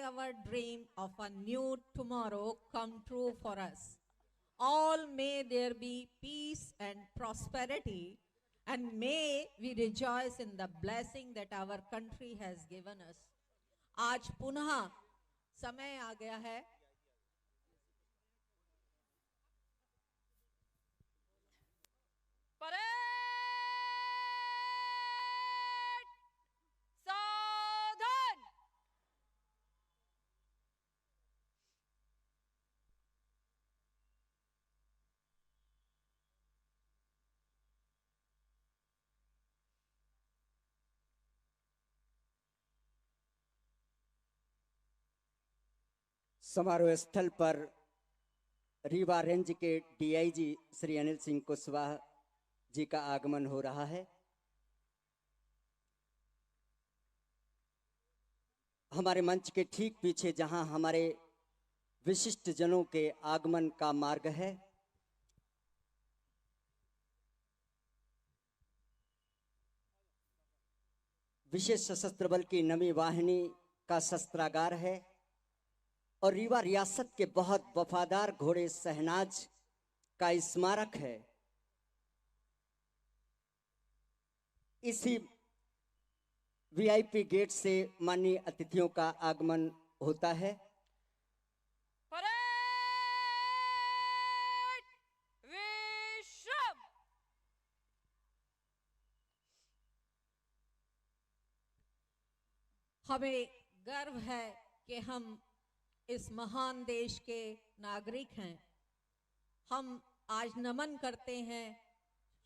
our dream of a new tomorrow come true for us. All may there be peace and prosperity, and may we rejoice in the blessing that our country has given us. आज पुनः समय आ गया है समारोह स्थल पर Rewa range के DIG Shri Anil Singh Kushwaha ji का आगमन हो रहा है। हमारे मंच के ठीक पीछे जहां हमारे विशिष्ट जनों के आगमन का मार्ग है, विशेष सशस्त्र बल की नवी वाहिनी का शस्त्रागार है और रीवा रियासत के बहुत वफादार घोड़े शहनाज का स्मारक है। इसी वीआईपी गेट से माननीय अतिथियों का आगमन होता है। हमें गर्व है कि हम इस महान देश के नागरिक हैं। हम आज नमन करते हैं,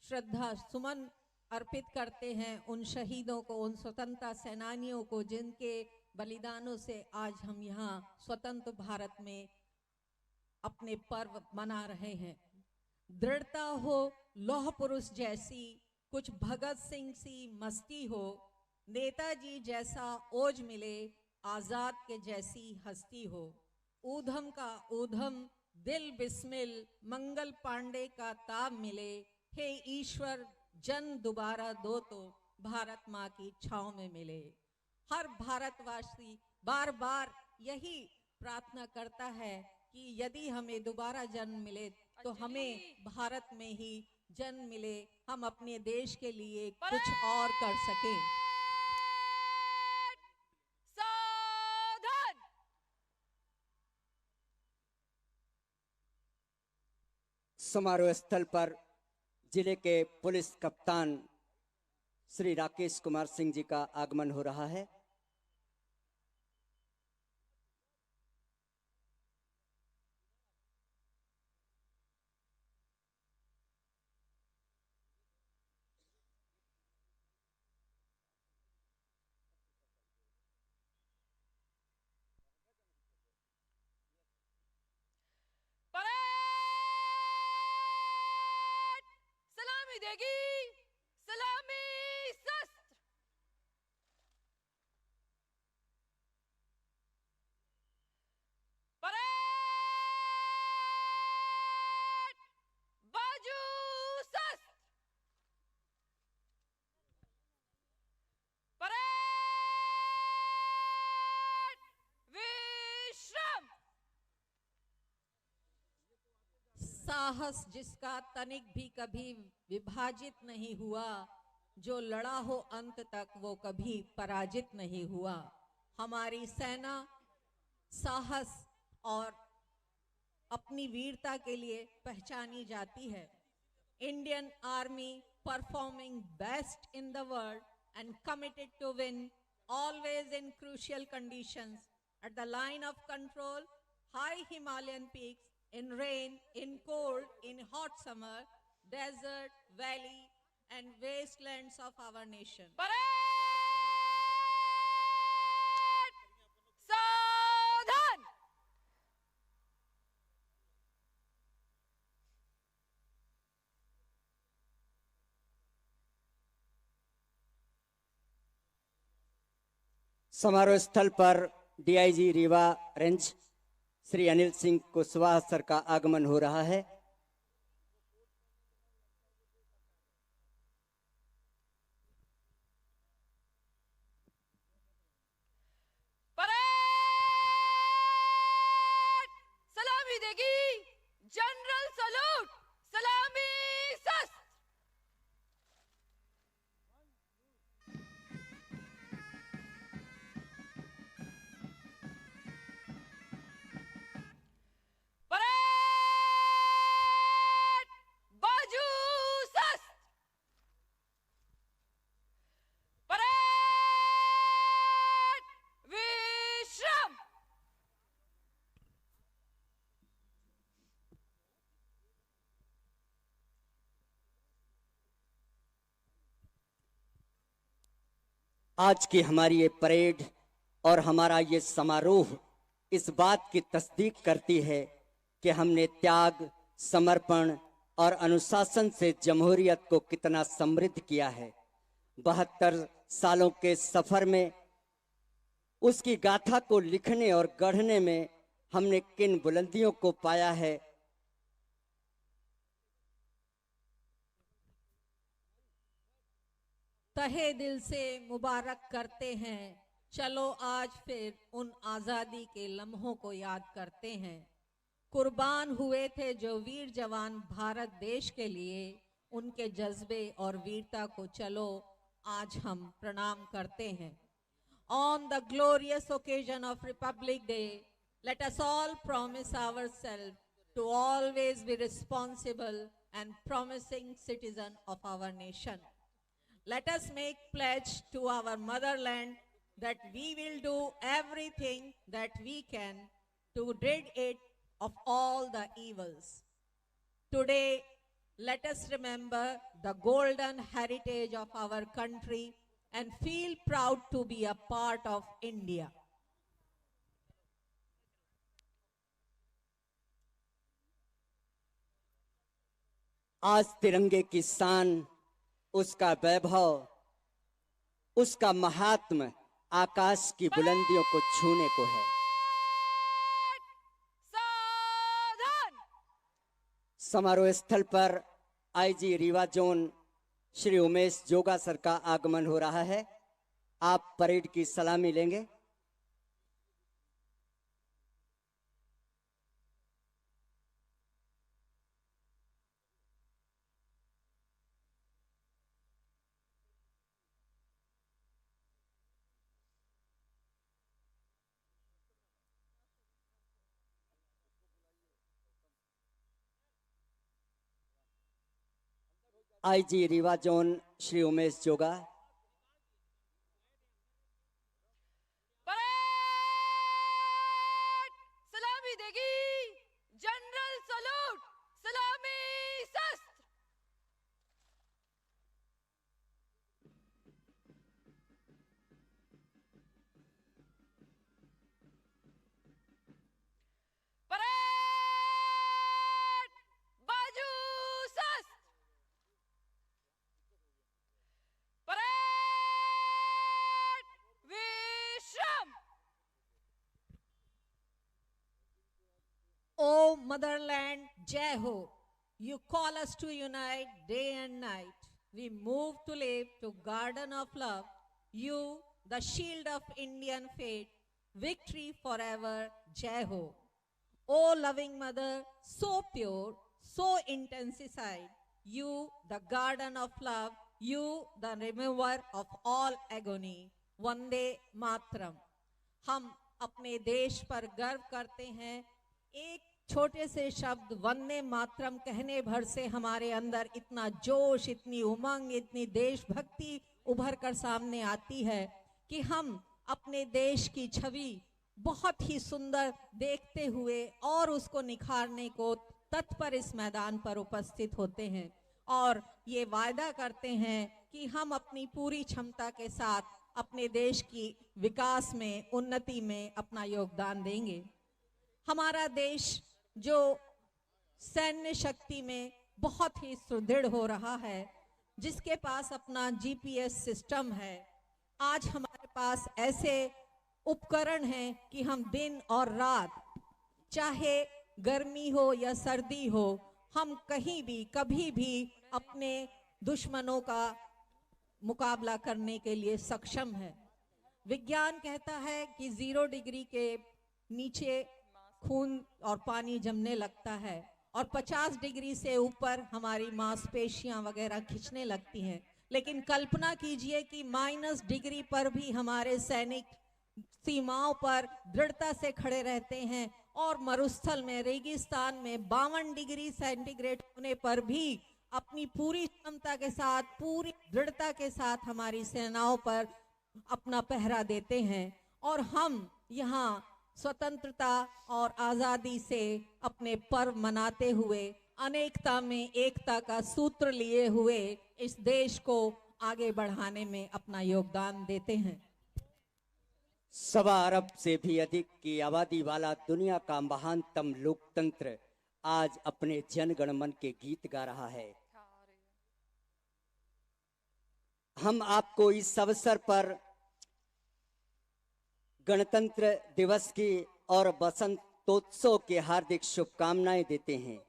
श्रद्धा सुमन अर्पित करते हैं उन शहीदों को, उन स्वतंत्रता सेनानियों को जिनके बलिदानों से आज हम यहाँ स्वतंत्र भारत में अपने पर्व मना रहे हैं। दृढ़ता हो लौह पुरुष जैसी, कुछ भगत सिंह सी मस्ती हो, नेताजी जैसा ओज मिले, आजाद के जैसी हस्ती हो। ऊधम का ऊधम दिल बिस्मिल, मंगल पांडे का ताब मिले, हे ईश्वर जन्म दोबारा दो तो भारत माँ की छांव में मिले। हर भारतवासी बार बार यही प्रार्थना करता है कि यदि हमें दोबारा जन्म मिले तो हमें भारत में ही जन्म मिले, हम अपने देश के लिए कुछ और कर सकें। समारोह स्थल पर जिले के पुलिस कप्तान श्री राकेश कुमार सिंह जी का आगमन हो रहा है। साहस जिसका तनिक भी कभी विभाजित नहीं हुआ, जो लड़ा हो अंत तक वो कभी पराजित नहीं हुआ। हमारी सेना साहस और अपनी वीरता के लिए पहचानी जाती है। Indian army performing best in the world and committed to win always in crucial conditions at the line of control, high Himalayan peaks, in rain, in cold, in hot summer, desert, valley, and wastelands of our nation. सावधान। समारोह स्थल पर DIG Rewa range Shri Anil Singh Kushwaha sir का आगमन हो रहा है। Parade आज की हमारी ये परेड और हमारा ये समारोह इस बात की तस्दीक करती है कि हमने त्याग, समर्पण और अनुशासन से जमहूरियत को कितना समृद्ध किया है। 72 सालों के सफर में उसकी गाथा को लिखने और गढ़ने में हमने किन बुलंदियों को पाया है। तहे दिल से मुबारक करते हैं, चलो आज फिर उन आजादी के लम्हों को याद करते हैं। कुर्बान हुए थे जो वीर जवान भारत देश के लिए, उनके जज्बे और वीरता को चलो आज हम प्रणाम करते हैं। On the glorious occasion of Republic Day, let us all promise ourselves to always be responsible and promising citizen of our nation. Let us make pledge to our motherland that we will do everything that we can to rid it of all the evils. Today, let us remember the golden heritage of our country and feel proud to be a part of India. आज तिरंगे की शान, उसका वैभव, उसका महात्म आकाश की बुलंदियों को छूने को है। सावधान। समारोह स्थल पर आईजी रीवा जोन श्री उमेश जोगा सर का आगमन हो रहा है। आप परेड की सलामी लेंगे। आईजी रीवा जोन श्री उमेश जोगा। परेड सलामी देगी जनरल सलूट, सलामी शस्त्र। परेड बाजू शस्त्र। परेड विश्राम। O motherland, Jai Ho. You call us to unite day and night. We move to live to garden of love. You, the shield of Indian faith. Victory forever, Jai Ho. O loving mother, so pure, so intensified. You, the garden of love. You, the remover of all agony. Vande Matram. हम अपने देश पर गर्व करते हैं। एक छोटे से शब्द वंदे मातरम कहने भर से हमारे अंदर इतना जोश, इतनी उमंग, इतनी देशभक्ति उभर कर सामने आती है कि हम अपने देश की छवि बहुत ही सुंदर देखते हुए और उसको निखारने को तत्पर इस मैदान पर उपस्थित होते हैं और ये वायदा करते हैं कि हम अपनी पूरी क्षमता के साथ अपने देश की विकास में, उन्नति में अपना योगदान देंगे। हमारा देश जो सैन्य शक्ति में बहुत ही सुदृढ़ हो रहा है, जिसके पास अपना जीपीएस सिस्टम है, आज हमारे पास ऐसे उपकरण हैं कि हम दिन और रात, चाहे गर्मी हो या सर्दी हो, हम कहीं भी कभी भी अपने दुश्मनों का मुकाबला करने के लिए सक्षम है। विज्ञान कहता है कि 0 डिग्री के नीचे खून और पानी जमने लगता है और 50 डिग्री से ऊपर हमारी मांसपेशियां वगैरह खिंचने लगती हैं। लेकिन कल्पना कीजिए कि माइनस डिग्री पर भी हमारे सैनिक सीमाओं पर दृढ़ता से खड़े रहते हैं और मरुस्थल में, रेगिस्तान में 52 डिग्री सेंटीग्रेड होने पर भी अपनी पूरी क्षमता के साथ, पूरी दृढ़ता के साथ हमारी सेनाओं पर अपना पहरा देते हैं और हम यहाँ स्वतंत्रता और आजादी से अपने पर्व मनाते हुए, अनेकता में एकता का सूत्र लिए हुए इस देश को आगे बढ़ाने में अपना योगदान देते हैं। 1.25 अरब से भी अधिक की आबादी वाला दुनिया का महानतम लोकतंत्र आज अपने जनगण मन के गीत गा रहा है। हम आपको इस अवसर पर गणतंत्र दिवस की और बसंतोत्सव की हार्दिक शुभकामनाएं देते हैं।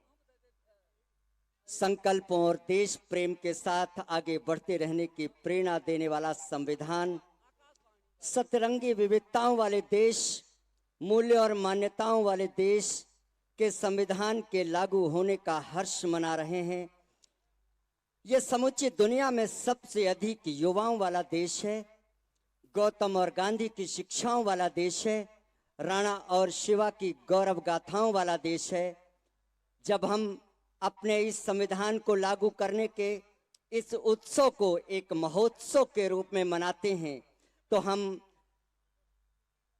संकल्पों और देश प्रेम के साथ आगे बढ़ते रहने की प्रेरणा देने वाला संविधान, सतरंगी विविधताओं वाले देश, मूल्य और मान्यताओं वाले देश के संविधान के लागू होने का हर्ष मना रहे हैं। यह समूची दुनिया में सबसे अधिक युवाओं वाला देश है, गौतम और गांधी की शिक्षाओं वाला देश है, राणा और शिवा की गौरव गाथाओं वाला देश है। जब हम अपने इस संविधान को लागू करने के इस उत्सव को एक महोत्सव के रूप में मनाते हैं, तो हम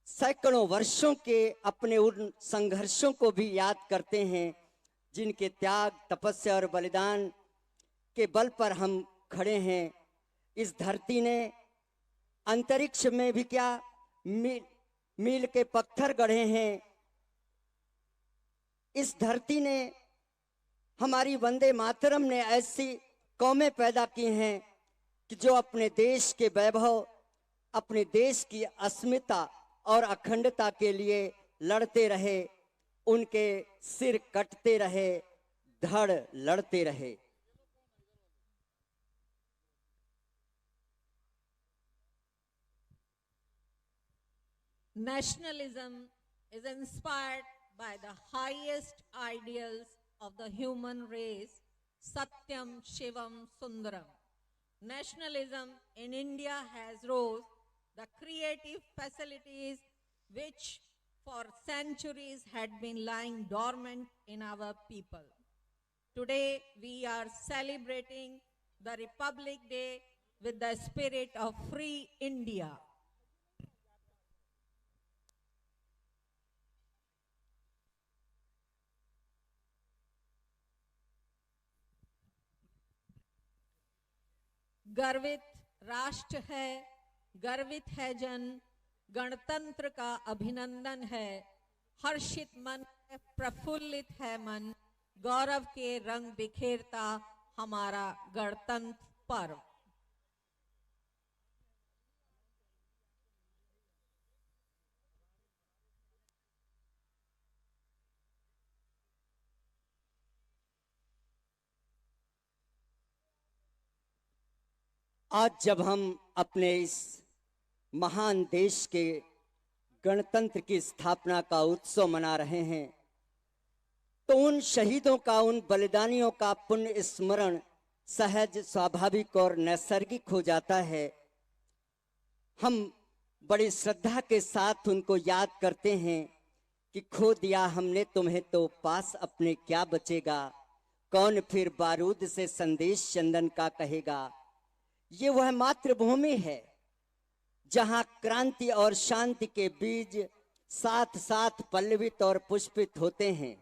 सैकड़ों वर्षों के अपने उन संघर्षों को भी याद करते हैं, जिनके त्याग, तपस्या और बलिदान के बल पर हम खड़े हैं। इस धरती ने अंतरिक्ष में भी क्या मील के पत्थर गढ़े हैं। इस धरती ने, हमारी वंदे मातरम ने ऐसी कौमें पैदा की हैं कि जो अपने देश के वैभव, अपने देश की अस्मिता और अखंडता के लिए लड़ते रहे, उनके सिर कटते रहे, धड़ लड़ते रहे। Nationalism is inspired by the highest ideals of the human race, Satyam, Shivam, Sundaram. Nationalism in India has rose the creative facilities which for centuries had been lying dormant in our people. Today we are celebrating the Republic Day with the spirit of free India. गर्वित राष्ट्र है, गर्वित है जन, गणतंत्र का अभिनंदन है। हर्षित मन है, प्रफुल्लित है मन, गौरव के रंग बिखेरता हमारा गणतंत्र पर्व। आज जब हम अपने इस महान देश के गणतंत्र की स्थापना का उत्सव मना रहे हैं, तो उन शहीदों का, उन बलिदानियों का पुण्य स्मरण सहज, स्वाभाविक और नैसर्गिक हो जाता है। हम बड़ी श्रद्धा के साथ उनको याद करते हैं कि खो दिया हमने तुम्हें तो पास अपने क्या बचेगा, कौन फिर बारूद से संदेश चंदन का कहेगा। ये वह मातृभूमि है जहां क्रांति और शांति के बीज साथ साथ पल्लवित और पुष्पित होते हैं।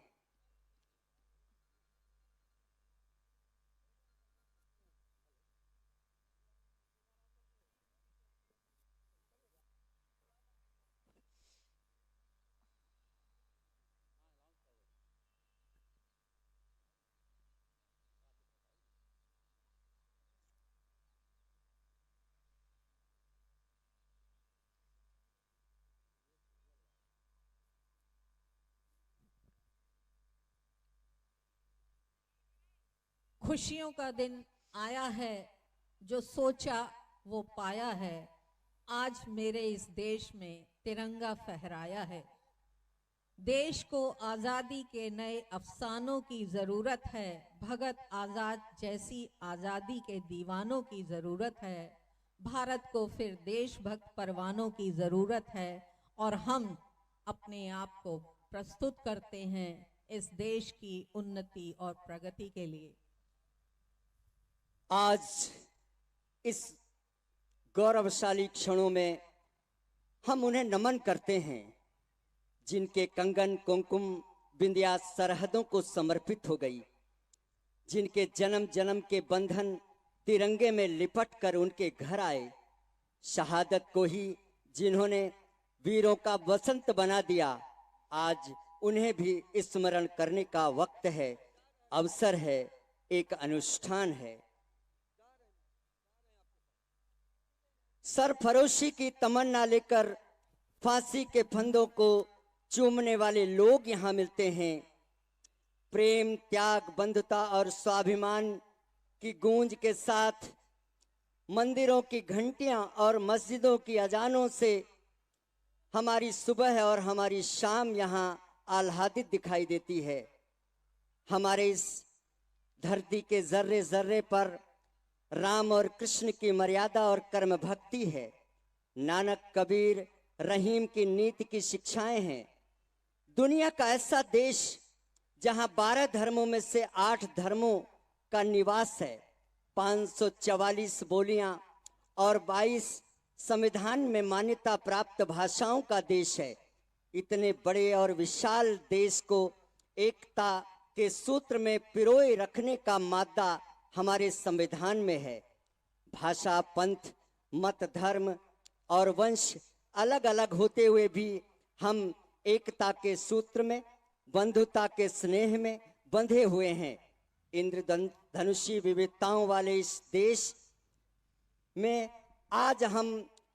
खुशियों का दिन आया है, जो सोचा वो पाया है। आज मेरे इस देश में तिरंगा फहराया है। देश को आजादी के नए अफसानों की जरूरत है। भगत आजाद जैसी आजादी के दीवानों की जरूरत है। भारत को फिर देशभक्त परवानों की जरूरत है। और हम अपने आप को प्रस्तुत करते हैं इस देश की उन्नति और प्रगति के लिए। आज इस गौरवशाली क्षणों में हम उन्हें नमन करते हैं जिनके कंगन, कुमकुम, बिंदिया सरहदों को समर्पित हो गई, जिनके जन्म जन्म के बंधन तिरंगे में लिपट कर उनके घर आए। शहादत को ही जिन्होंने वीरों का वसंत बना दिया, आज उन्हें भी स्मरण करने का वक्त है, अवसर है, एक अनुष्ठान है। सरफरोशी की तमन्ना लेकर फांसी के फंदों को चूमने वाले लोग यहाँ मिलते हैं। प्रेम, त्याग, बंधुता और स्वाभिमान की गूंज के साथ मंदिरों की घंटियां और मस्जिदों की अजानों से हमारी सुबह और हमारी शाम यहाँ आह्लादित दिखाई देती है। हमारे इस धरती के जर्रे जर्रे पर राम और कृष्ण की मर्यादा और कर्म भक्ति है। नानक, कबीर, रहीम की नीति की शिक्षाएं हैं। दुनिया का ऐसा देश जहां 12 धर्मों में से 8 धर्मों का निवास है, 544 बोलियां और 22 संविधान में मान्यता प्राप्त भाषाओं का देश है। इतने बड़े और विशाल देश को एकता के सूत्र में पिरोए रखने का मादा हमारे संविधान में है। भाषा, पंथ, मत, धर्म और वंश अलग अलग होते हुए भी हम एकता के सूत्र में, बंधुता के स्नेह में बंधे हुए हैं। इंद्रधनुषी विविधताओं वाले इस देश में आज हम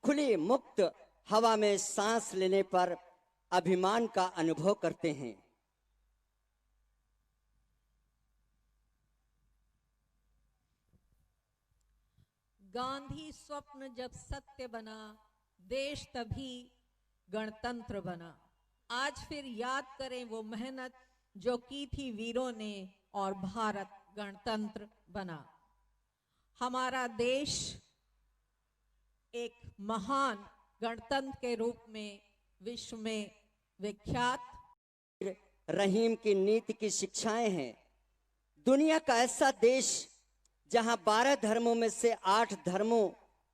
खुली मुक्त हवा में सांस लेने पर अभिमान का अनुभव करते हैं। गांधी स्वप्न जब सत्य बना, देश तभी गणतंत्र बना। आज फिर याद करें वो मेहनत जो की थी वीरों ने और भारत गणतंत्र बना। हमारा देश एक महान गणतंत्र के रूप में विश्व में विख्यात। रहीम की नीति की शिक्षाएं हैं। दुनिया का ऐसा देश जहां 12 धर्मों में से 8 धर्मों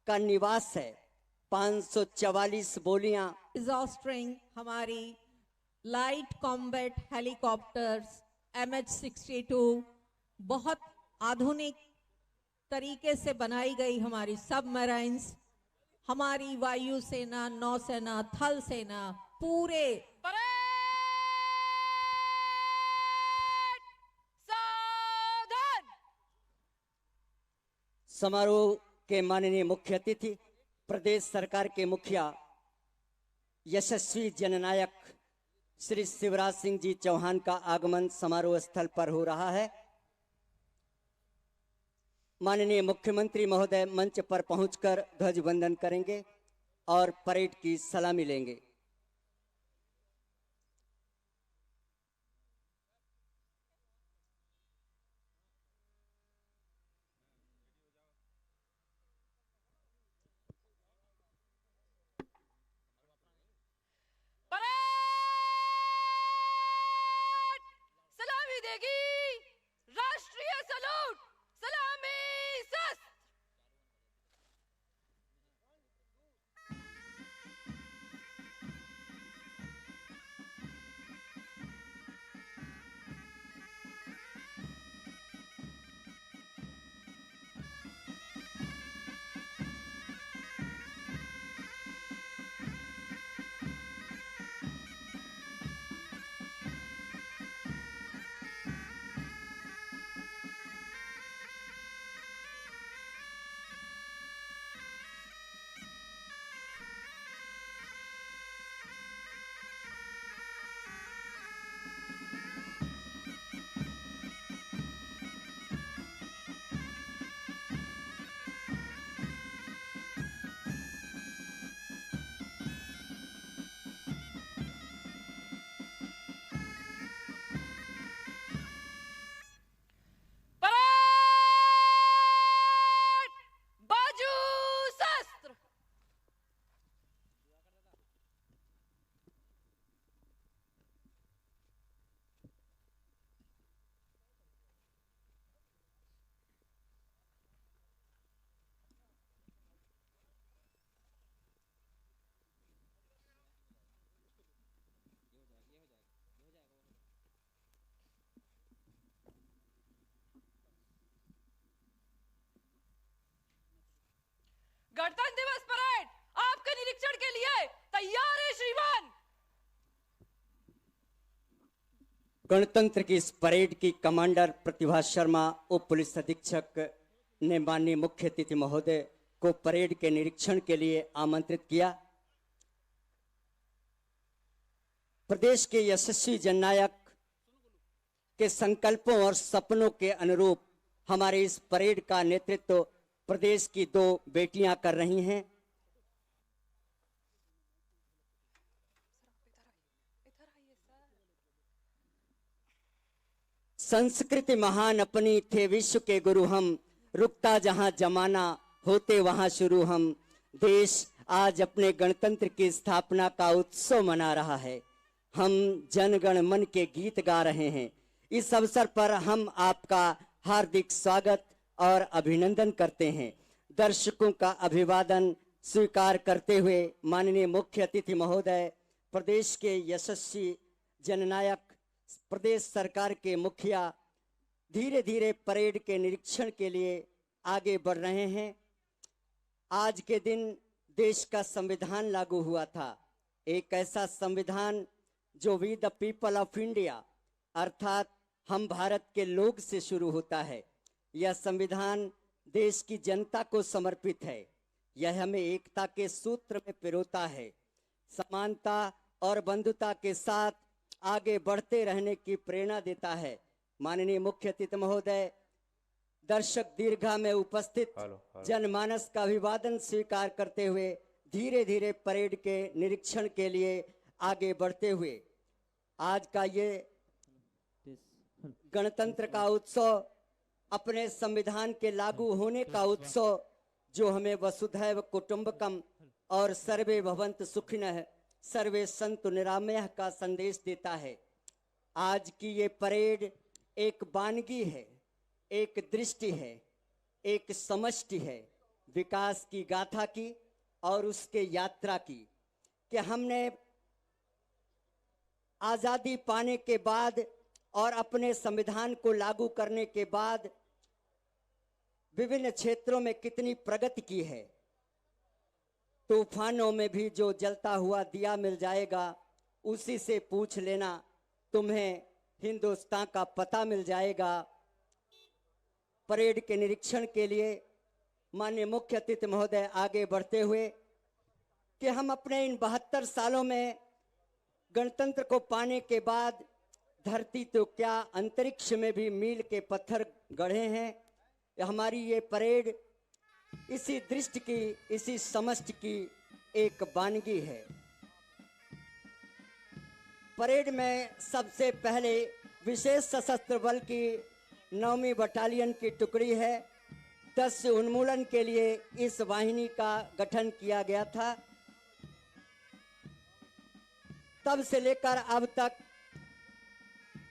का निवास है, 544 बोलियां। एग्जॉस्टिंग हमारी लाइट कॉम्बैट हेलीकॉप्टर्स MH-62 बहुत आधुनिक तरीके से बनाई गई हमारी सबमरीन्स, हमारी वायुसेना, नौसेना, थल सेना पूरे परेड सावधान। समारोह के माननीय मुख्य अतिथि प्रदेश सरकार के मुखिया यशस्वी जननायक श्री शिवराज सिंह जी चौहान का आगमन समारोह स्थल पर हो रहा है। माननीय मुख्यमंत्री महोदय मंच पर पहुंचकर ध्वज वंदन करेंगे और परेड की सलामी लेंगे। सलामी देगी राष्ट्रीय सलूट, सलामी शस्त्र। गणतंत्र दिवस परेड आपके निरीक्षण के लिए तैयार है श्रीमान। गणतंत्र की इस परेड की कमांडर प्रतिभा शर्मा, उप पुलिस अधीक्षक ने माननीय मुख्य अतिथि महोदय को परेड के निरीक्षण के लिए आमंत्रित किया। प्रदेश के यशस्वी जननायक के संकल्पों और सपनों के अनुरूप हमारे इस परेड का नेतृत्व प्रदेश की 2 बेटियां कर रही हैं। संस्कृति महान अपनी थे विश्व के गुरु हम, रुकता जहां जमाना होते वहां शुरू हम। देश आज अपने गणतंत्र की स्थापना का उत्सव मना रहा है। हम जनगण मन के गीत गा रहे हैं। इस अवसर पर हम आपका हार्दिक स्वागत और अभिनंदन करते हैं। दर्शकों का अभिवादन स्वीकार करते हुए माननीय मुख्य अतिथि महोदय, प्रदेश के यशस्वी जननायक, प्रदेश सरकार के मुखिया धीरे धीरे परेड के निरीक्षण के लिए आगे बढ़ रहे हैं। आज के दिन देश का संविधान लागू हुआ था। एक ऐसा संविधान जो we the people of India अर्थात हम भारत के लोग से शुरू होता है। यह संविधान देश की जनता को समर्पित है। यह हमें एकता के सूत्र में पिरोता है, समानता और बंधुता के साथ आगे बढ़ते रहने की प्रेरणा देता है। माननीय मुख्य अतिथि महोदय, दर्शक दीर्घा में उपस्थित जनमानस का अभिवादन स्वीकार करते हुए धीरे धीरे परेड के निरीक्षण के लिए आगे बढ़ते हुए आज का ये गणतंत्र का उत्सव, अपने संविधान के लागू होने का उत्सव, जो हमें वसुधैव कुटुंबकम और सर्वे भवन्तु सुखिनः सर्वे सन्तु निरामयः का संदेश देता है। आज की ये परेड एक वानगी है, एक दृष्टि है, एक समष्टि है विकास की गाथा की और उसके यात्रा की, कि हमने आजादी पाने के बाद और अपने संविधान को लागू करने के बाद विभिन्न क्षेत्रों में कितनी प्रगति की है। तूफानों में भी जो जलता हुआ दिया मिल जाएगा, उसी से पूछ लेना, तुम्हें हिंदुस्तान का पता मिल जाएगा। परेड के निरीक्षण के लिए माननीय मुख्य अतिथि महोदय आगे बढ़ते हुए कि हम अपने इन 72 सालों में गणतंत्र को पाने के बाद धरती तो क्या अंतरिक्ष में भी मील के पत्थर गढ़े हैं। हमारी ये परेड इसी दृष्टि की, इसी समष्टि की एक वानगी है। परेड में सबसे पहले विशेष सशस्त्र बल की 9वीं बटालियन की टुकड़ी है। 10 उन्मूलन के लिए इस वाहिनी का गठन किया गया था। तब से लेकर अब तक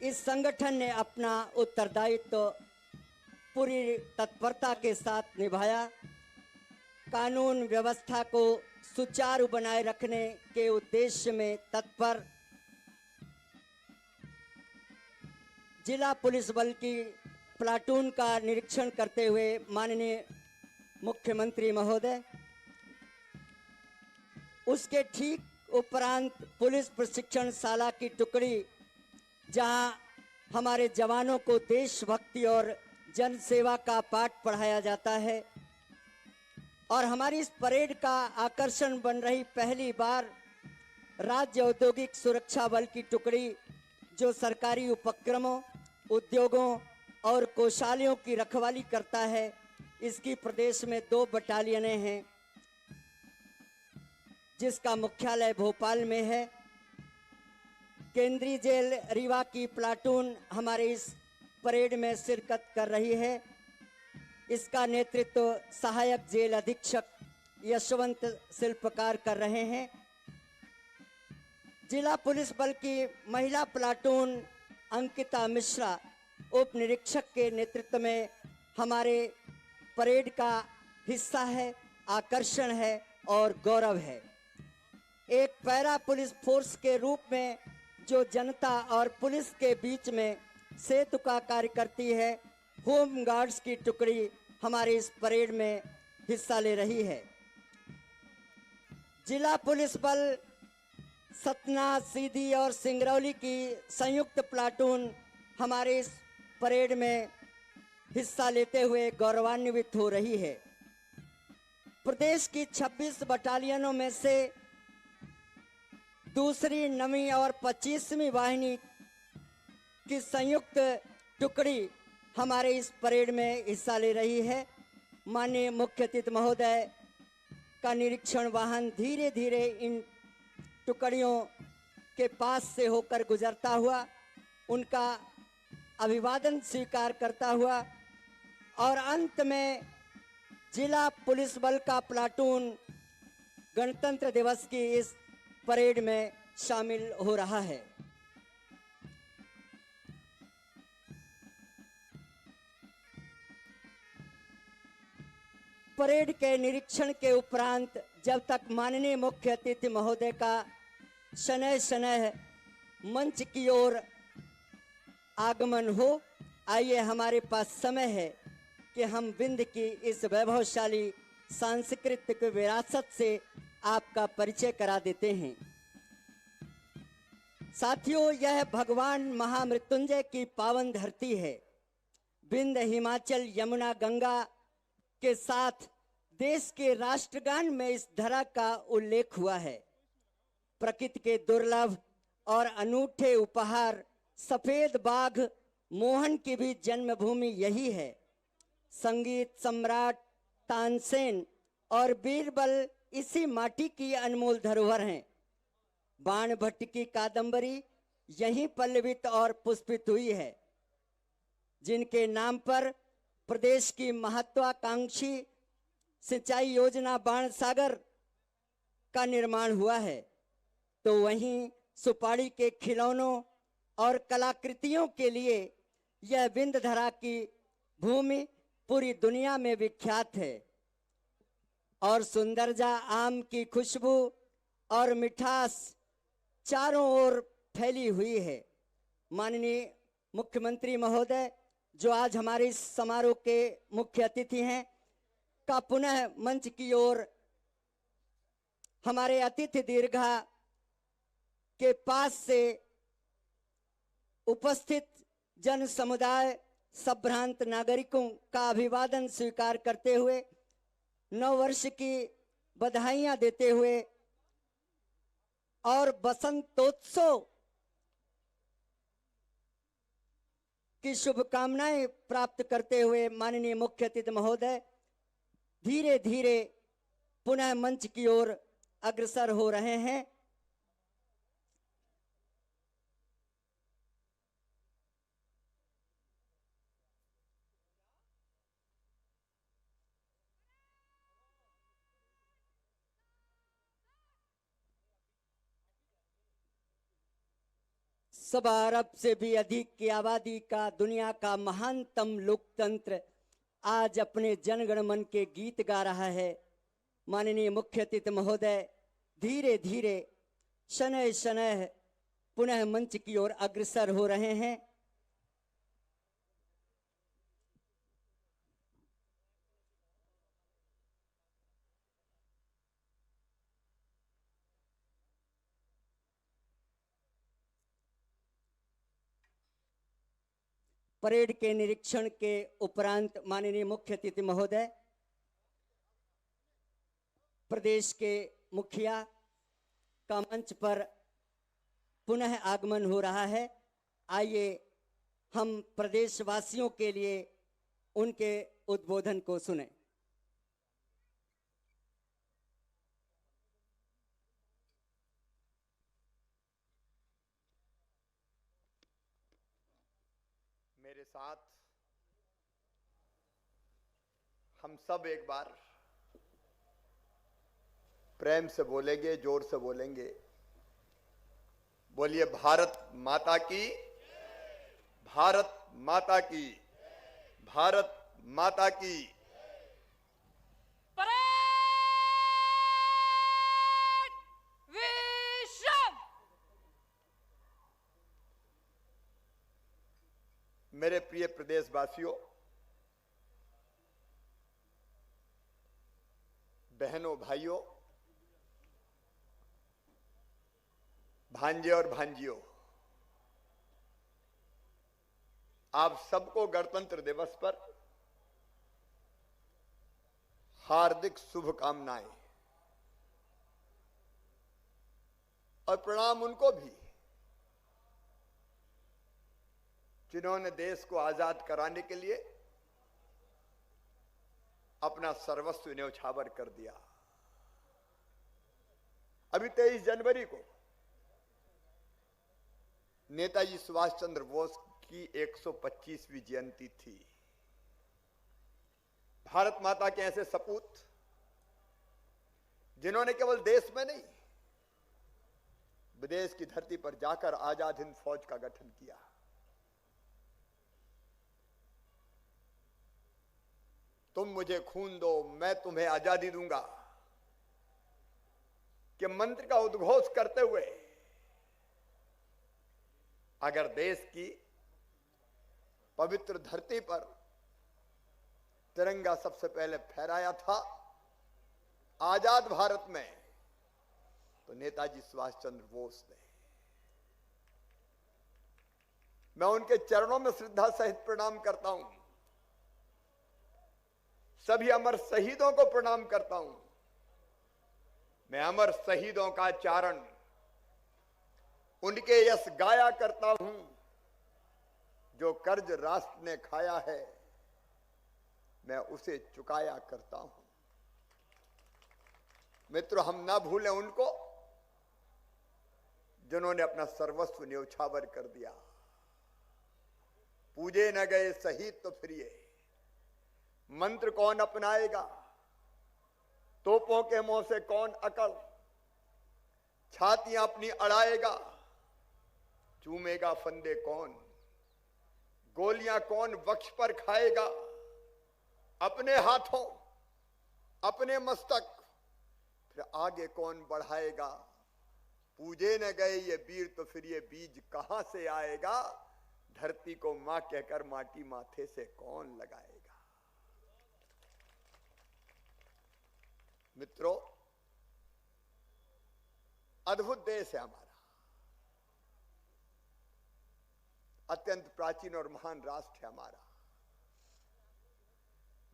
इस संगठन ने अपना उत्तरदायित्व पूरी तत्परता के साथ निभाया। कानून व्यवस्था को सुचारू बनाए रखने के उद्देश्य में तत्पर जिला पुलिस बल की प्लाटून का निरीक्षण करते हुए माननीय मुख्यमंत्री महोदय, उसके ठीक उपरांत पुलिस प्रशिक्षण शाला की टुकड़ी, जहां हमारे जवानों को देशभक्ति और जन सेवा का पाठ पढ़ाया जाता है। और हमारी इस परेड का आकर्षण बन रही पहली बार राज्य औद्योगिक सुरक्षा बल की टुकड़ी, जो सरकारी उपक्रमों, उद्योगों और कोषालयों की रखवाली करता है। इसकी प्रदेश में 2 बटालियनें हैं, जिसका मुख्यालय भोपाल में है। केंद्रीय जेल रीवा की प्लाटून हमारे इस परेड में शिरकत कर रही है। इसका नेतृत्व सहायक जेल अधीक्षक यशवंत शिल्पकार कर रहे हैं। जिला पुलिस बल की महिला प्लाटून अंकिता मिश्रा उप निरीक्षक के नेतृत्व में हमारे परेड का हिस्सा है, आकर्षण है और गौरव है। एक पैरा पुलिस फोर्स के रूप में जो जनता और पुलिस के बीच में सेतु का कार्य करती है, होम गार्ड्स की टुकड़ी हमारे इस परेड में हिस्सा ले रही है। जिला पुलिस बल सतना, सीधी और सिंगरौली की संयुक्त प्लाटून हमारे इस परेड में हिस्सा लेते हुए गौरवान्वित हो रही है। प्रदेश की 26 बटालियनों में से दूसरी, 9वीं और 25वीं वाहिनी की संयुक्त टुकड़ी हमारे इस परेड में हिस्सा ले रही है। माननीय मुख्य अतिथि महोदय का निरीक्षण वाहन धीरे धीरे इन टुकड़ियों के पास से होकर गुजरता हुआ उनका अभिवादन स्वीकार करता हुआ और अंत में जिला पुलिस बल का प्लाटून गणतंत्र दिवस की इस परेड में शामिल हो रहा है। परेड के निरीक्षण के उपरांत जब तक माननीय मुख्य अतिथि महोदय का शनैः शनैः मंच की ओर आगमन हो, आइए हमारे पास समय है कि हम विंध्य की इस वैभवशाली सांस्कृतिक विरासत से आपका परिचय करा देते हैं। साथियों, यह भगवान महामृत्युंजय की पावन धरती है। विंध्य, हिमाचल, यमुना, गंगा के साथ देश के राष्ट्रगान में इस धरा का उल्लेख हुआ है। प्रकृति के दुर्लभ और अनूठे उपहार सफेद बाघ मोहन की भी जन्मभूमि यही है। संगीत सम्राट तानसेन और बीरबल इसी माटी की अनमोल धरोहर हैं। बाण भट्ट की कादंबरी यहीं पल्लवित और पुष्पित हुई है, जिनके नाम पर प्रदेश की महत्वाकांक्षी सिंचाई योजना बाण सागर का निर्माण हुआ है। तो वहीं सुपारी के खिलौनों और कलाकृतियों के लिए यह विंध्य धरा की भूमि पूरी दुनिया में विख्यात है। और सुंदरजा आम की खुशबू और मिठास चारों ओर फैली हुई है। माननीय मुख्यमंत्री महोदय, जो आज हमारे इस समारोह के मुख्य अतिथि हैं, का पुनः मंच की ओर हमारे अतिथि दीर्घा के पास से उपस्थित जन समुदाय संभ्रांत नागरिकों का अभिवादन स्वीकार करते हुए, नव वर्ष की बधाइयां देते हुए और बसंतोत्सव की शुभकामनाएं प्राप्त करते हुए माननीय मुख्य अतिथि महोदय धीरे धीरे पुनः मंच की ओर अग्रसर हो रहे हैं। सवा अरब से भी अधिक की आबादी का दुनिया का महानतम लोकतंत्र आज अपने जनगण मन के गीत गा रहा है। माननीय मुख्य अतिथि महोदय धीरे धीरे शनैः शनैः पुनः मंच की ओर अग्रसर हो रहे हैं। परेड के निरीक्षण के उपरांत माननीय मुख्य अतिथि महोदय प्रदेश के मुखिया का मंच पर पुनः आगमन हो रहा है। आइए हम प्रदेशवासियों के लिए उनके उद्बोधन को सुनें। मेरे साथ हम सब एक बार प्रेम से बोलेंगे, जोर से बोलेंगे। बोलिए भारत माता की, भारत माता की, भारत माता की। परेड विश्राम। मेरे प्रिय प्रदेशवासियों, बहनों, भाइयों, भांजे और भांजियों, आप सबको गणतंत्र दिवस पर हार्दिक शुभकामनाएं और प्रणाम उनको भी जिन्होंने देश को आजाद कराने के लिए अपना सर्वस्व न्यौछावर कर दिया। अभी 23 जनवरी को नेताजी सुभाष चंद्र बोस की 125वीं जयंती थी। भारत माता के ऐसे सपूत जिन्होंने केवल देश में नहीं, विदेश की धरती पर जाकर आजाद हिंद फौज का गठन किया। तुम मुझे खून दो, मैं तुम्हें आजादी दूंगा के मंत्र का उद्घोष करते हुए अगर देश की पवित्र धरती पर तिरंगा सबसे पहले फहराया था आजाद भारत में, तो नेताजी सुभाष चंद्र बोस ने। मैं उनके चरणों में श्रद्धा सहित प्रणाम करता हूं। सभी अमर शहीदों को प्रणाम करता हूं। मैं अमर शहीदों का चारण उनके यश गाया करता हूं। जो कर्ज राष्ट्र ने खाया है मैं उसे चुकाया करता हूं। मित्रों, हम ना भूलें उनको जिन्होंने अपना सर्वस्व न्यौछावर कर दिया। पूजे न गए शहीद तो फिर ये मंत्र कौन अपनाएगा? तोपों के मुंह से कौन अकड़? छातियां अपनी अड़ाएगा? चूमेगा फंदे कौन? गोलियां कौन वक्ष पर खाएगा? अपने हाथों अपने मस्तक फिर आगे कौन बढ़ाएगा? पूजे न गए ये वीर तो फिर ये बीज कहां से आएगा? धरती को मां कहकर माटी माथे से कौन लगाएगा? मित्रों, अद्भुत देश है हमारा, अत्यंत प्राचीन और महान राष्ट्र है हमारा।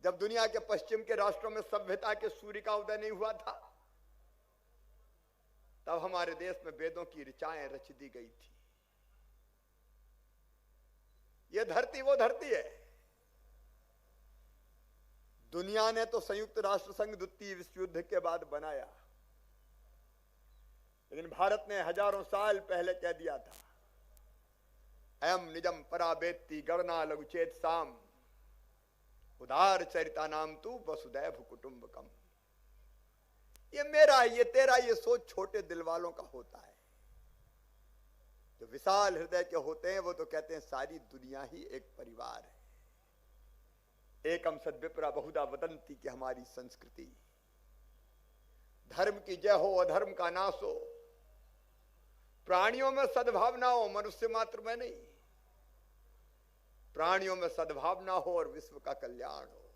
जब दुनिया के पश्चिम के राष्ट्रों में सभ्यता के सूर्य का उदय नहीं हुआ था, तब हमारे देश में वेदों की ऋचाएं रच दी गई थी। यह धरती वो धरती है। दुनिया ने तो संयुक्त राष्ट्र संघ द्वितीय विश्व युद्ध के बाद बनाया, लेकिन भारत ने हजारों साल पहले कह दिया था, अयम निजम पराबेत्ति गणना लघुचेत साम उदार चरिता नाम तू वसुदैव कुटुंबकम। ये मेरा, ये तेरा, ये सोच छोटे दिल वालों का होता है। जो विशाल हृदय के होते हैं वो तो कहते हैं सारी दुनिया ही एक परिवार है। एकम सद्विप्रा बहुधा वदंती की हमारी संस्कृति। धर्म की जय हो, अधर्म का नाश हो। प्राणियों में सद्भावना हो, मनुष्य मात्र में नहीं। प्राणियों में सद्भावना हो और विश्व का कल्याण हो।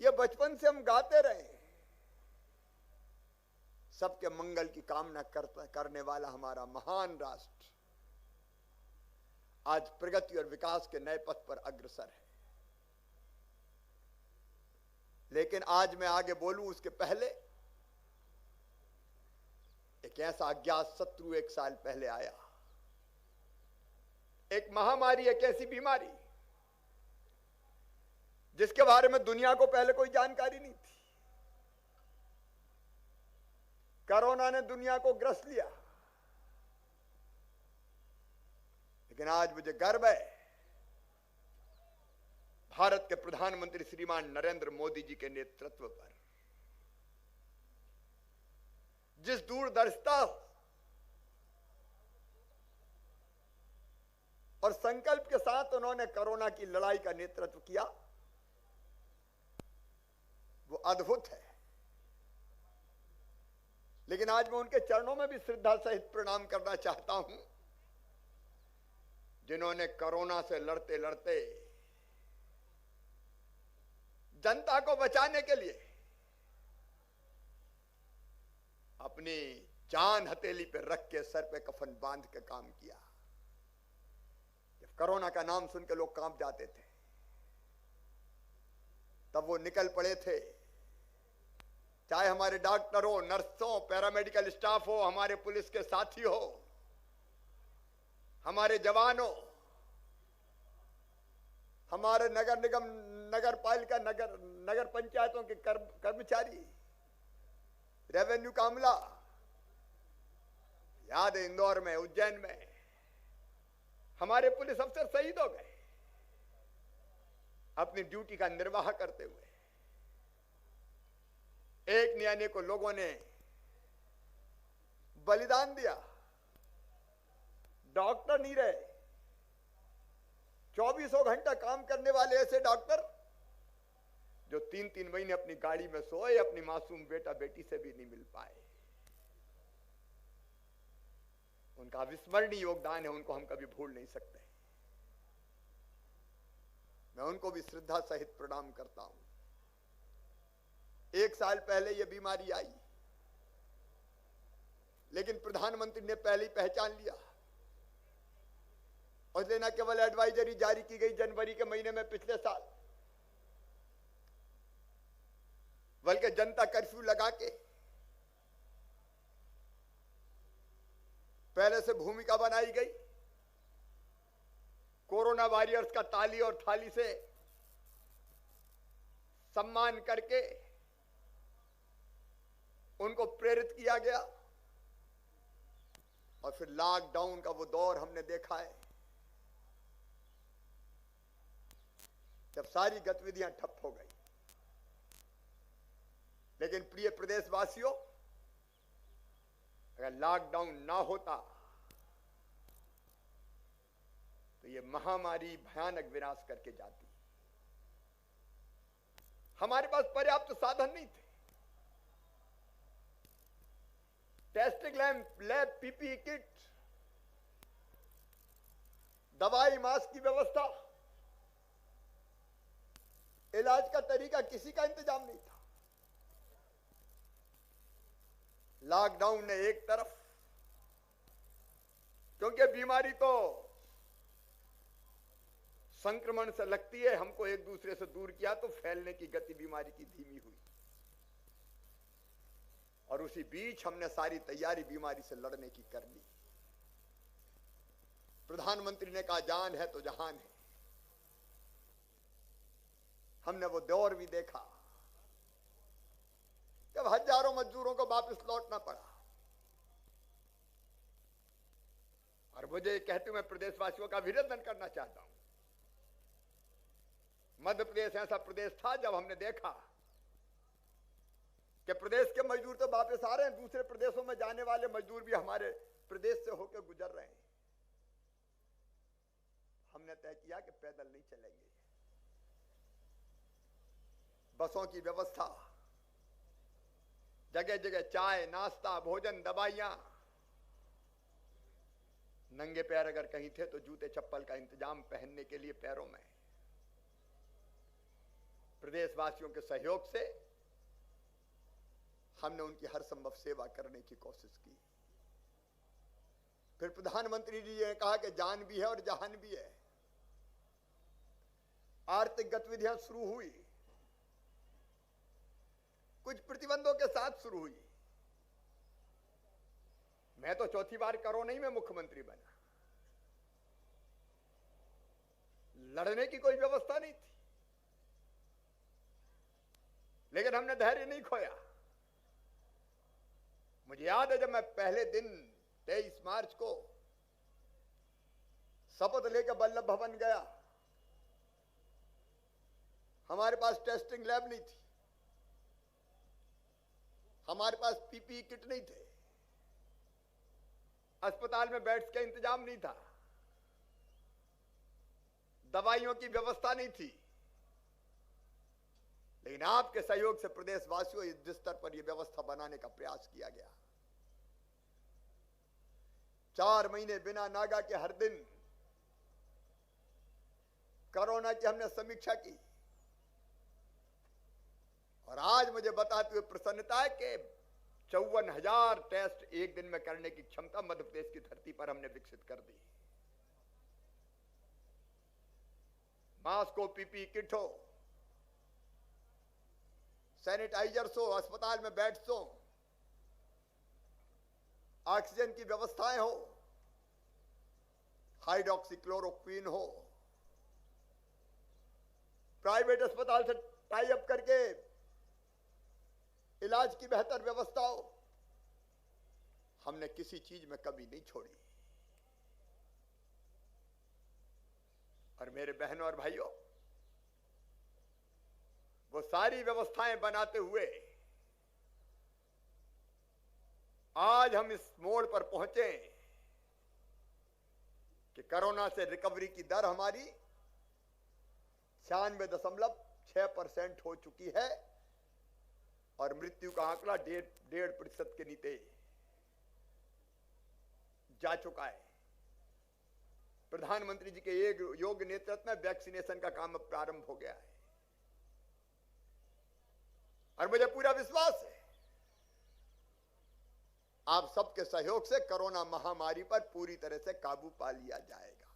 यह बचपन से हम गाते रहे। सबके मंगल की कामना करने वाला हमारा महान राष्ट्र आज प्रगति और विकास के नए पथ पर अग्रसर है। लेकिन आज मैं आगे बोलूं उसके पहले एक ऐसा अज्ञात शत्रु 1 साल पहले आया। एक महामारी, एक ऐसी बीमारी जिसके बारे में दुनिया को पहले कोई जानकारी नहीं थी। कोरोना ने दुनिया को ग्रस लिया, लेकिन आज मुझे गर्व है भारत के प्रधानमंत्री श्रीमान नरेंद्र मोदी जी के नेतृत्व पर। जिस दूरदर्शिता और संकल्प के साथ उन्होंने कोरोना की लड़ाई का नेतृत्व किया, वो अद्भुत है। लेकिन आज मैं उनके चरणों में भी श्रद्धा सहित प्रणाम करना चाहता हूं, जिन्होंने कोरोना से लड़ते लड़ते जनता को बचाने के लिए अपनी जान हथेली पे रख के सर पे कफन बांध के काम किया। जब कोरोना का नाम सुन के लोग कांप जाते थे, तब वो निकल पड़े थे। चाहे हमारे डॉक्टर हो, नर्स हो, पैरामेडिकल स्टाफ हो, हमारे पुलिस के साथी हो, हमारे जवान हो, हमारे नगर निगम, नगर पालिका, नगर पंचायतों के कर्मचारी, रेवेन्यू का अमला। याद है इंदौर में, उज्जैन में हमारे पुलिस अफसर शहीद हो गए अपनी ड्यूटी का निर्वाह करते हुए। एक न्याय को लोगों ने बलिदान दिया। डॉक्टर नहीं रहे, 24 घंटा काम करने वाले ऐसे डॉक्टर जो 3-3 महीने अपनी गाड़ी में सोए, अपनी मासूम बेटा बेटी से भी नहीं मिल पाए। उनका विस्मरणीय योगदान है, उनको हम कभी भूल नहीं सकते। मैं उनको भी श्रद्धा सहित प्रणाम करता हूं। 1 साल पहले यह बीमारी आई, लेकिन प्रधानमंत्री ने पहले ही पहचान लिया और इसलिए न केवल एडवाइजरी जारी की गई जनवरी के महीने में पिछले साल, बल्कि जनता कर्फ्यू लगा के पहले से भूमिका बनाई गई। कोरोना वॉरियर्स का ताली और थाली से सम्मान करके उनको प्रेरित किया गया और फिर लॉकडाउन का वो दौर हमने देखा है जब सारी गतिविधियां ठप हो गई। लेकिन प्रिय प्रदेशवासियों, अगर लॉकडाउन ना होता तो ये महामारी भयानक विनाश करके जाती। हमारे पास पर्याप्त साधन नहीं थे। टेस्टिंग लैब, पीपीई किट, दवाई, मास्क की व्यवस्था, इलाज का तरीका, किसी का इंतजाम नहीं था। लॉकडाउन ने एक तरफ, क्योंकि बीमारी तो संक्रमण से लगती है, हमको एक दूसरे से दूर किया तो फैलने की गति बीमारी की धीमी हुई और उसी बीच हमने सारी तैयारी बीमारी से लड़ने की कर ली। प्रधानमंत्री ने कहा जान है तो जहान है। हमने वो दौर भी देखा जब हजारों मजदूरों को वापस लौटना पड़ा। और मुझे कहते हुए प्रदेशवासियों का अभिनंदन करना चाहता हूं। मध्य प्रदेश ऐसा प्रदेश था जब हमने देखा कि प्रदेश के मजदूर तो वापस आ रहे हैं, दूसरे प्रदेशों में जाने वाले मजदूर भी हमारे प्रदेश से होकर गुजर रहे हैं। हमने तय किया कि पैदल नहीं चलेंगे। बसों की व्यवस्था, जगह जगह चाय, नाश्ता, भोजन, दवाइयां, नंगे पैर अगर कहीं थे तो जूते चप्पल का इंतजाम पहनने के लिए पैरों में। प्रदेशवासियों के सहयोग से हमने उनकी हर संभव सेवा करने की कोशिश की। फिर प्रधानमंत्री जी ने कहा कि जान भी है और जहान भी है। आर्थिक गतिविधियां शुरू हुई, कुछ प्रतिबंधों के साथ शुरू हुई। मैं तो चौथी बार कोरोना ही में मुख्यमंत्री बना। लड़ने की कोई व्यवस्था नहीं थी, लेकिन हमने धैर्य नहीं खोया। मुझे याद है जब मैं पहले दिन 23 मार्च को शपथ लेकर वल्लभ भवन गया, हमारे पास टेस्टिंग लैब नहीं थी, हमारे पास पीपीई किट नहीं थे, अस्पताल में बेड्स का इंतजाम नहीं था, दवाइयों की व्यवस्था नहीं थी। लेकिन आपके सहयोग से प्रदेशवासियों इस स्तर पर यह व्यवस्था बनाने का प्रयास किया गया। 4 महीने बिना नागा के हर दिन कोरोना की हमने समीक्षा की और आज मुझे बताते हुए प्रसन्नता है कि 54,000 टेस्ट एक दिन में करने की क्षमता मध्य प्रदेश की धरती पर हमने विकसित कर दी। मास्क हो, पीपी किट हो, सैनिटाइजर्स हो, अस्पताल में बेड्स हो, ऑक्सीजन की व्यवस्थाएं हो, हाइड्रोक्सीक्लोरोक्वीन हो, प्राइवेट अस्पताल से टाई अप करके इलाज की बेहतर व्यवस्था हो, हमने किसी चीज में कमी नहीं छोड़ी। और मेरे बहनों और भाइयों, वो सारी व्यवस्थाएं बनाते हुए आज हम इस मोड़ पर पहुंचे कि कोरोना से रिकवरी की दर हमारी 96.6% हो चुकी है और मृत्यु का आंकड़ा 1.5% के नीचे जा चुका है। प्रधानमंत्री जी के एक योग्य नेतृत्व में वैक्सीनेशन का काम अब प्रारंभ हो गया है और मुझे पूरा विश्वास है आप सबके सहयोग से कोरोना महामारी पर पूरी तरह से काबू पा लिया जाएगा।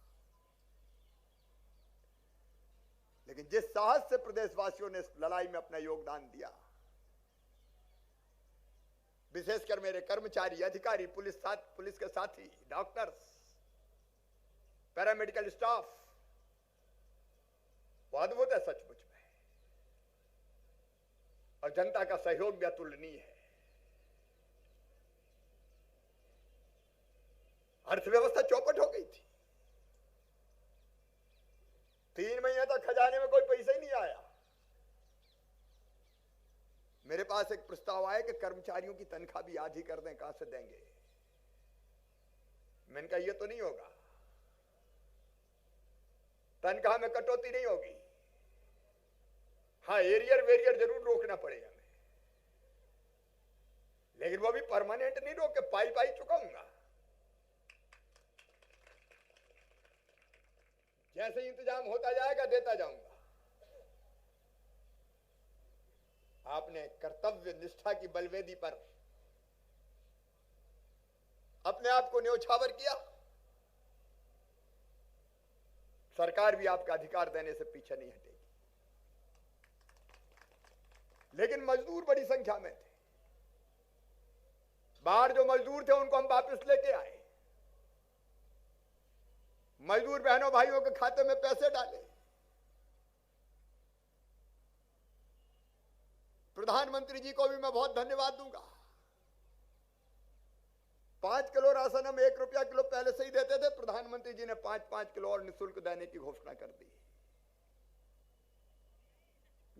लेकिन जिस साहस से प्रदेशवासियों ने इस लड़ाई में अपना योगदान दिया, विशेषकर मेरे कर्मचारी, अधिकारी, पुलिस के साथी, डॉक्टर्स, पैरामेडिकल स्टाफ, वो अद्भुत है सचमुच में और जनता का सहयोग भी अतुलनीय है। अर्थव्यवस्था चौपट हो गई थी। 3 महीने तक खजाने में कोई पैसा ही नहीं आया। मेरे पास एक प्रस्ताव आया कि कर्मचारियों की तनख्वाह भी आधी कर दें, कहां से देंगे? मैंने कहा यह तो नहीं होगा, तनख्वाह में कटौती नहीं होगी। हाँ, एरियर वेरियर जरूर रोकना पड़ेगा हमें, लेकिन वो भी परमानेंट नहीं रोक के पाई पाई चुकाऊंगा। जैसे ही इंतजाम होता जाएगा देता जाऊंगा। आपने कर्तव्य निष्ठा की बलवेदी पर अपने आप को न्योछावर किया। सरकार भी आपका अधिकार देने से पीछे नहीं हटेगी। लेकिन मजदूर बड़ी संख्या में थे। बाहर जो मजदूर थे उनको हम वापस लेके आए। मजदूर बहनों भाइयों के खाते में पैसे डाले। प्रधानमंत्री जी को भी मैं बहुत धन्यवाद दूंगा। 5 किलो राशन हम 1 रुपया किलो पहले से ही देते थे। प्रधानमंत्री जी ने 5-5 किलो और निःशुल्क देने की घोषणा कर दी।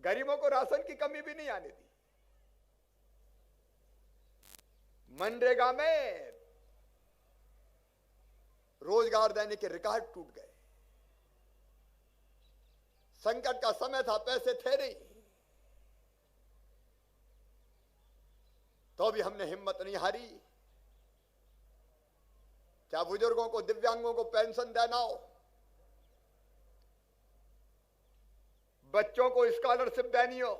गरीबों को राशन की कमी भी नहीं आने दी। मनरेगा में रोजगार देने के रिकॉर्ड टूट गए। संकट का समय था, पैसे थे नहीं, तो भी हमने हिम्मत नहीं हारी। क्या बुजुर्गों को, दिव्यांगों को पेंशन देना हो, बच्चों को स्कॉलरशिप देनी हो,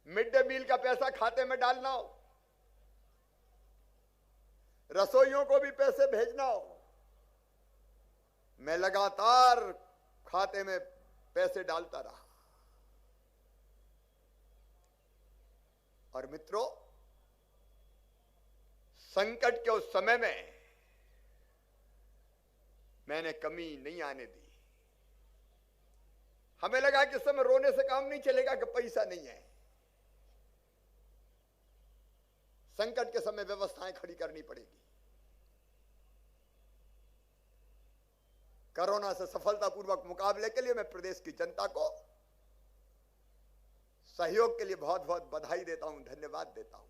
मिड डे मील का पैसा खाते में डालना हो, रसोइयों को भी पैसे भेजना हो, मैं लगातार खाते में पैसे डालता रहा। और मित्रों, संकट के उस समय में मैंने कमी नहीं आने दी। हमें लगा कि इस समय रोने से काम नहीं चलेगा कि पैसा नहीं है। संकट के समय व्यवस्थाएं खड़ी करनी पड़ेगी। कोरोना से सफलतापूर्वक मुकाबले के लिए मैं प्रदेश की जनता को सहयोग के लिए बहुत बहुत बधाई देता हूं, धन्यवाद देता हूं।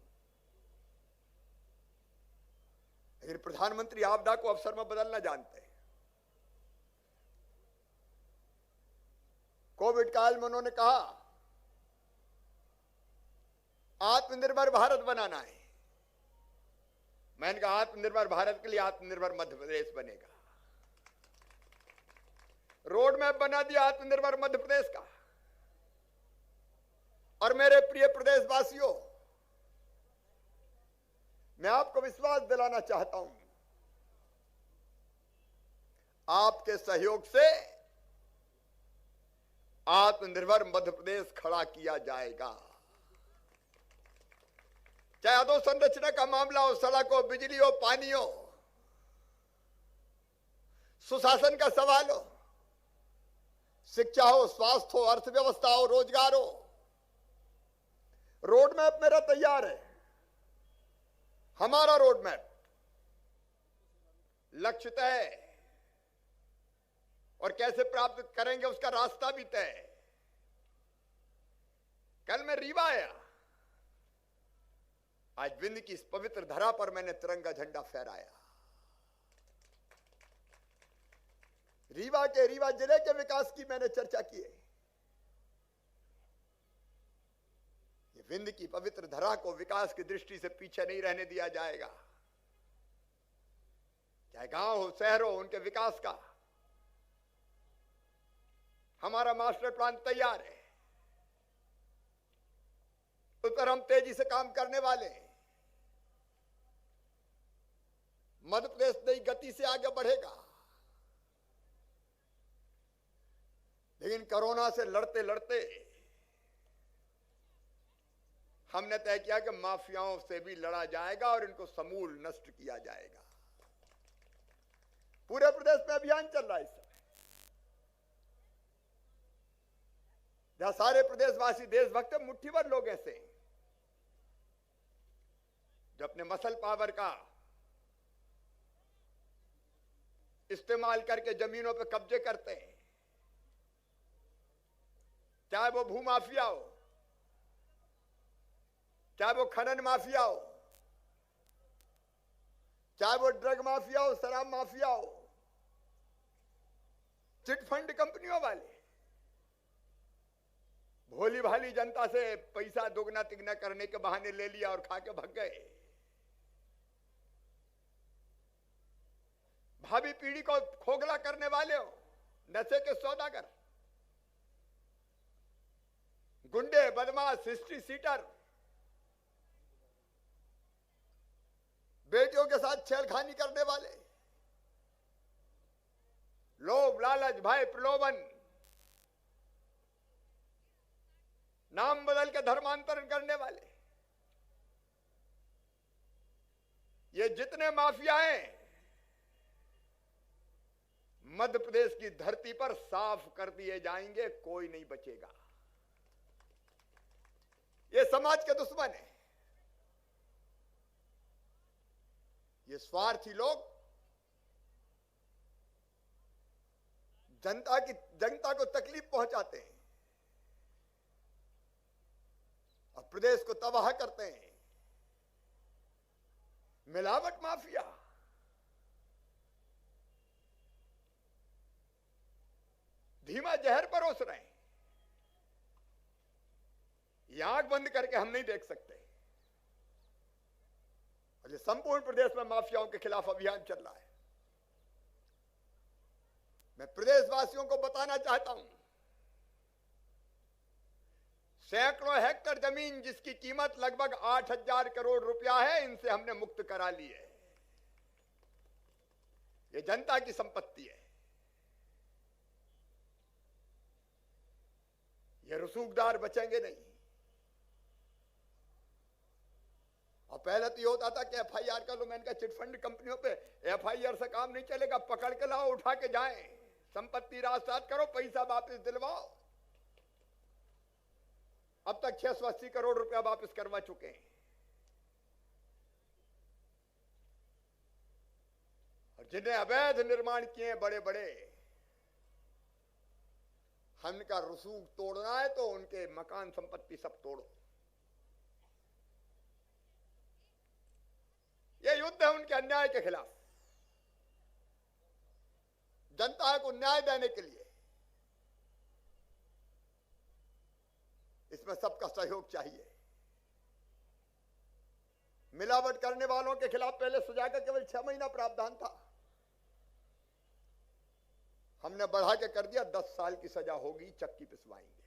लेकिन प्रधानमंत्री आपदा को अवसर में बदलना जानते हैं। कोविड काल में उन्होंने कहा आत्मनिर्भर भारत बनाना है। मैंने कहा आत्मनिर्भर भारत के लिए आत्मनिर्भर मध्य प्रदेश बनेगा। रोड मैप बना दिया आत्मनिर्भर मध्य प्रदेश का। और मेरे प्रिय प्रदेशवासियों, मैं आपको विश्वास दिलाना चाहता हूं, आपके सहयोग से आत्मनिर्भर मध्य प्रदेश खड़ा किया जाएगा। चाहे अधोसंरचना का मामला हो, सड़क हो, बिजली हो, पानी हो, सुशासन का सवाल हो, शिक्षा हो, स्वास्थ्य हो, अर्थव्यवस्था हो, रोजगार हो, रोड मैप मेरा तैयार है। हमारा रोड मैप लक्ष्य तय है और कैसे प्राप्त करेंगे उसका रास्ता भी तय है। कल मैं रीवा आया, आज विंध्य की इस पवित्र धरा पर मैंने तिरंगा झंडा फहराया। रीवा जिले के विकास की मैंने चर्चा की है। ये विंध्य की पवित्र धरा को विकास की दृष्टि से पीछे नहीं रहने दिया जाएगा। चाहे गांव हो, शहर हो, उनके विकास का हमारा मास्टर प्लान तैयार है। उस पर हम तेजी से काम करने वाले हैं। मध्य प्रदेश नई गति से आगे बढ़ेगा, लेकिन कोरोना से लड़ते लड़ते हमने तय किया कि माफियाओं से भी लड़ा जाएगा और इनको समूल नष्ट किया जाएगा। पूरे प्रदेश में अभियान चल रहा है इस समय, जहां सारे प्रदेशवासी देशभक्त मुट्ठी भर लोग ऐसे हैं जो अपने मसल पावर का इस्तेमाल करके जमीनों पर कब्जे करते हैं। चाहे वो भू माफिया हो, चाहे वो खनन माफिया हो, चाहे वो ड्रग माफिया हो, शराब माफिया हो, चिटफंड कंपनियों वाले भोली भाली जनता से पैसा दोगुना तिगना करने के बहाने ले लिया और खा के भाग गए। भावी पीढ़ी को खोखला करने वाले हो, नशे के सौदागर, गुंडे, बदमाश, हिस्ट्री सीटर, बेटियों के साथ छेड़खानी करने वाले, लोभ, लालच, भय, प्रलोभन, नाम बदल के धर्मांतरण करने वाले, ये जितने माफिया हैं मध्य प्रदेश की धरती पर साफ कर दिए जाएंगे, कोई नहीं बचेगा। ये समाज के दुश्मन है। ये स्वार्थी लोग जनता को तकलीफ पहुंचाते हैं और प्रदेश को तबाह करते हैं। मिलावट माफिया, धीमा जहर परोस रहे हैं। ये आंख बंद करके हम नहीं देख सकते। और ये संपूर्ण प्रदेश में माफियाओं के खिलाफ अभियान चल रहा है। मैं प्रदेशवासियों को बताना चाहता हूं, सैकड़ों हेक्टेयर जमीन जिसकी कीमत लगभग 8,000 करोड़ रुपया है, इनसे हमने मुक्त करा ली है। ये जनता की संपत्ति है। ये रसूखदार बचेंगे नहीं। और पहले तो ये होता था कि एफआईआर कर लो। मैंने कहा चिटफंड कंपनियों पे एफआईआर से काम नहीं चलेगा, पकड़ के लाओ, उठा के जाएं, संपत्ति राजसात करो, पैसा वापस दिलवाओ। अब तक 680 करोड़ रुपया वापस करवा चुके हैं। और जिन्हें अवैध निर्माण किए बड़े बड़े, उनका रसूख तोड़ना है तो उनके मकान संपत्ति सब तोड़ो। यह युद्ध है उनके अन्याय के खिलाफ, जनता को न्याय देने के लिए। इसमें सबका सहयोग चाहिए। मिलावट करने वालों के खिलाफ पहले सजा का केवल 6 महीना प्रावधान था, हमने बढ़ा के कर दिया 10 साल की सजा होगी, चक्की पिसवाएंगे।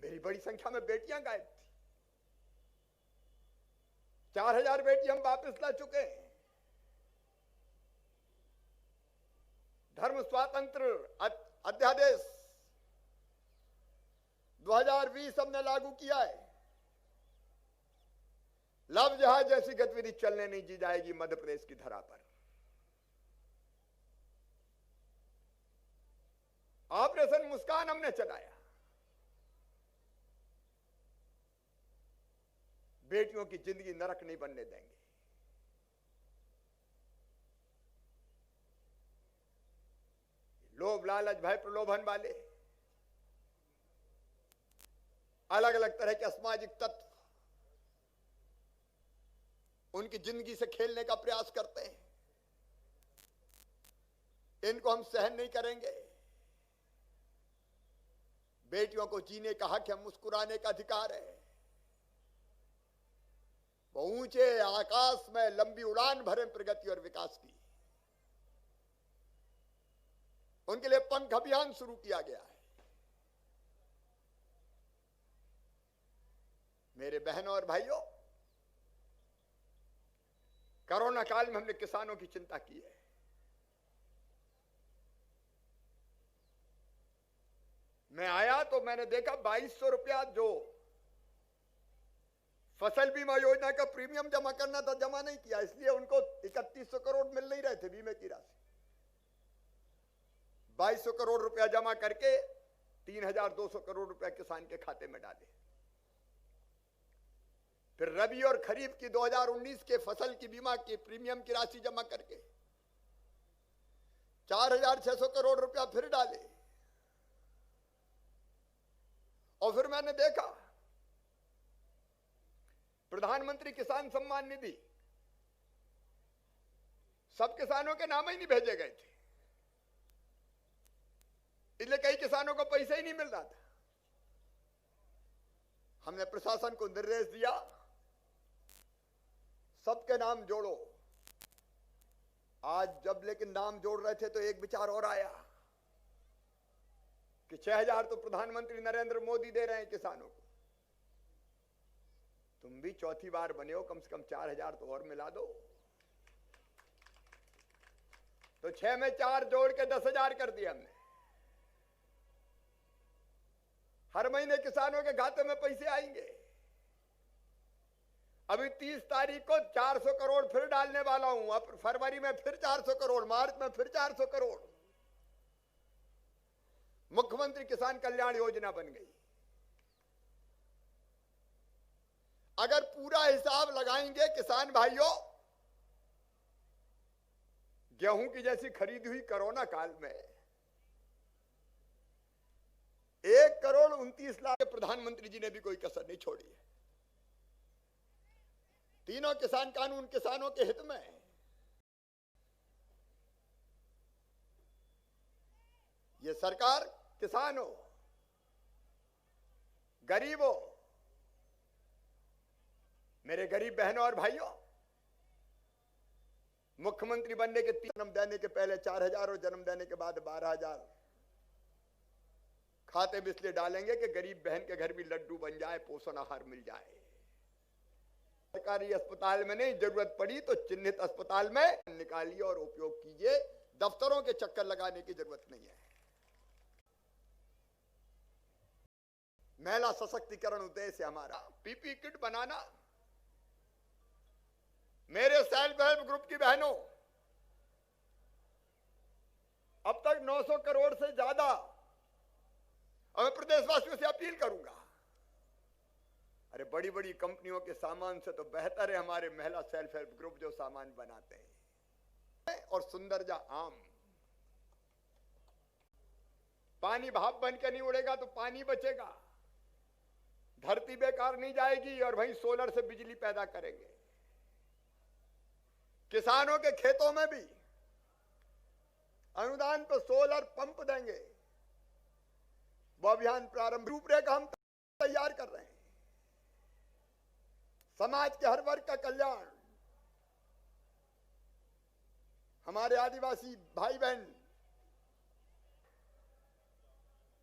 मेरी बड़ी संख्या में बेटियां गायब थी। 4000 बेटी हम वापस ला चुके हैं। धर्म स्वातंत्र अध्यादेश 2020 हमने लागू किया है। लव जहाज जैसी गतिविधि चलने नहीं दी जाएगी मध्य प्रदेश की धरा पर। ऑपरेशन मुस्कान हमने चलाया। बेटियों की जिंदगी नरक नहीं बनने देंगे। लोभ लालच भय प्रलोभन वाले अलग अलग तरह के असामाजिक तत्व उनकी जिंदगी से खेलने का प्रयास करते हैं। इनको हम सहन नहीं करेंगे। बेटियों को जीने का हक है, मुस्कुराने का अधिकार है। वो ऊंचे आकाश में लंबी उड़ान भरे प्रगति और विकास की। उनके लिए पंख अभियान शुरू किया गया है। मेरे बहनों और भाइयों, कोरोना काल में हमने किसानों की चिंता की है। मैं आया तो मैंने देखा 2200 रुपया जो फसल बीमा योजना का प्रीमियम जमा करना था, जमा नहीं किया, इसलिए उनको 3100 करोड़ मिल नहीं रहे थे बीमे की राशि। 2200 करोड़ रुपया जमा करके 3200 करोड़ रुपया किसान के खाते में डाले। फिर रबी और खरीफ की 2019 के फसल की बीमा की प्रीमियम की राशि जमा करके 4600 करोड़ रुपया फिर डाले। और फिर मैंने देखा प्रधानमंत्री किसान सम्मान निधि सब किसानों के नाम ही नहीं भेजे गए थे, इसलिए कई किसानों को पैसे ही नहीं मिल रहा था। हमने प्रशासन को निर्देश दिया, सबके नाम जोड़ो। आज जब लेकिन नाम जोड़ रहे थे तो एक विचार और आया कि 6000 तो प्रधानमंत्री नरेंद्र मोदी दे रहे हैं किसानों को, तुम भी चौथी बार बने हो, कम से कम 4000 तो और मिला दो। तो 6 में 4 जोड़ के 10,000 कर दिया हमने। हर महीने किसानों के खाते में पैसे आएंगे। अभी 30 तारीख को 400 करोड़ फिर डालने वाला हूं। अब फरवरी में फिर 400 करोड़, मार्च में फिर 400 करोड़। मुख्यमंत्री किसान कल्याण योजना बन गई। अगर पूरा हिसाब लगाएंगे किसान भाइयों, गेहूं की जैसी खरीदी हुई कोरोना काल में 1,29,00,000 के प्रधानमंत्री जी ने भी कोई कसर नहीं छोड़ी है। तीनों किसान कानून किसानों के हित में है। ये सरकार किसानों, गरीबों, मेरे गरीब बहनों और भाइयों, मुख्यमंत्री बनने के जन्म देने के पहले 4000 और जन्म देने के बाद 12000 खाते में इसलिए डालेंगे कि गरीब बहन के घर भी लड्डू बन जाए, पोषण आहार मिल जाए। सरकारी अस्पताल में नहीं, जरूरत पड़ी तो चिन्हित अस्पताल में निकालिए और उपयोग कीजिए। दफ्तरों के चक्कर लगाने की जरूरत नहीं है। महिला सशक्तिकरण उद्देश्य हमारा। पीपी किट बनाना। मेरे सेल्फ हेल्प ग्रुप की बहनों, अब तक 900 करोड़ से ज्यादा, और मैं प्रदेशवासियों से अपील करूंगा, अरे बड़ी बड़ी कंपनियों के सामान से तो बेहतर है हमारे महिला सेल्फ हेल्प ग्रुप जो सामान बनाते हैं। और सुंदरजा आम, पानी भाप बन के नहीं उड़ेगा तो पानी बचेगा, धरती बेकार नहीं जाएगी, और वहीं सोलर से बिजली पैदा करेंगे। किसानों के खेतों में भी अनुदान पर सोलर पंप देंगे। वो अभियान प्रारंभ रूपरेखा हम तैयार कर रहे हैं। समाज के हर वर्ग का कल्याण, हमारे आदिवासी भाई बहन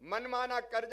मनमाना कर्ज